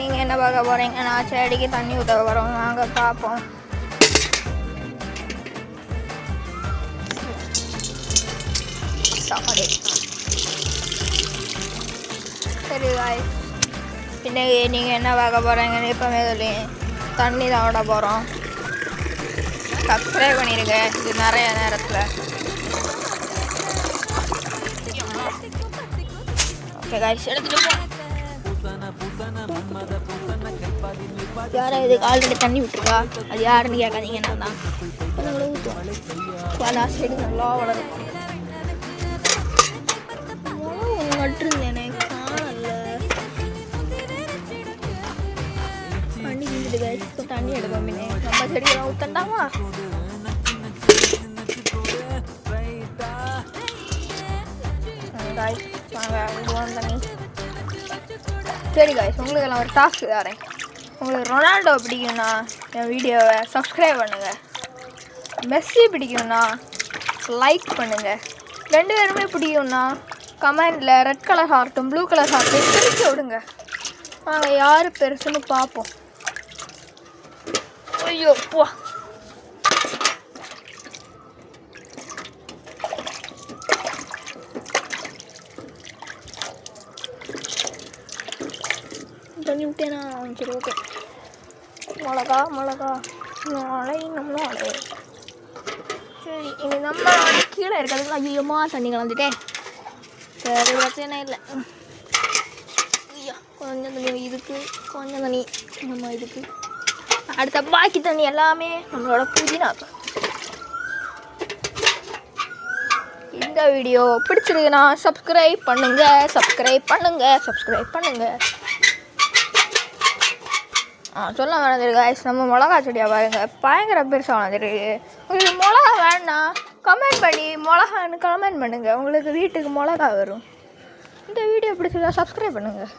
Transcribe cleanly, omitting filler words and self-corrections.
நீங்கள் என்ன பார்க்க போகிறீங்க? நான் செடிக்கு தண்ணி ஊற்ற போகிறோம், வாங்க பார்ப்போம். சரி காய், இன்னைக்கு நீங்கள் என்ன பார்க்க போகிறீங்கன்னு இப்போவே சொல்லி தண்ணி தான் விட போகிறோம். சப்ஸ்கிரைப் பண்ணியிருக்கேன் இது நிறைய நேரத்தில். ஓகே காய்ஸ், எடுத்துகிட்டு யாரும் இதுக்கு ஆல்ரெடி தண்ணி விட்டுருக்கா? அது யாருன்னு கேட்காதீங்கன்னா தான் ஊற்றுவோம். செடி நல்லா வளரும். நட்டுருந்தேனே காணல, தண்ணி கிஞ்சிட்டு காய்ஸ். இப்போ தண்ணி எடுப்போம். பின்னே நம்ம செடியெல்லாம் ஊற்றண்டாமா? காய்ஸ் வாங்க ஊற்றுவோம் தண்ணி. சரி காய்ஸ், உங்களுக்கு எல்லாம் ஒரு டாஸ்க் தரேன். உங்களுக்கு ரொனால்டோ பிடிக்கும்னா என் வீடியோவை சப்ஸ்கிரைப் பண்ணுங்கள். மெஸ்ஸி பிடிக்கும்னா லைக் பண்ணுங்கள். 2 பேருமே பிடிக்கும்னா கமெண்டில் ரெட் கலர் ஹார்ட்டும் ப்ளூ கலர் ஹார்ட்டும் பிரித்து விடுங்க. நாங்கள் யார் பெருசுன்னு பார்ப்போம். ஐயோ போ, தண்ணி விட்டேனா? சரி ஓகே. மிளகா நாளை நம்மளோட. சரி, இனி நம்ம கீழே இருக்கிறதுக்கு அதிகமா தண்ணி கலந்துட்டேன். சரி பிரச்சனை இல்லை. ஐயா கொஞ்சம் தண்ணி இதுக்கு, கொஞ்சம் தண்ணி நம்ம இதுக்கு, அடுத்த பாக்கி தண்ணி எல்லாமே நம்மளோட புதினாக்கு. இந்த வீடியோ பிடிச்சிருக்குன்னா சப்ஸ்கிரைப் பண்ணுங்க. சொல்ல வளர்ந்துருக்கு காய்ஸ். நம்ம மிளகா செடியாக பாருங்கள், பயங்கர பெருசாக வளர்ந்துருக்கு. உங்களுக்கு மிளகா வேணுன்னா கமெண்ட் பண்ணி மிளகான்னு கமெண்ட் பண்ணுங்கள். உங்களுக்கு வீட்டுக்கு மிளகா வரும். இந்த வீடியோ பிடிச்சிருந்தா சப்ஸ்கிரைப் பண்ணுங்கள்.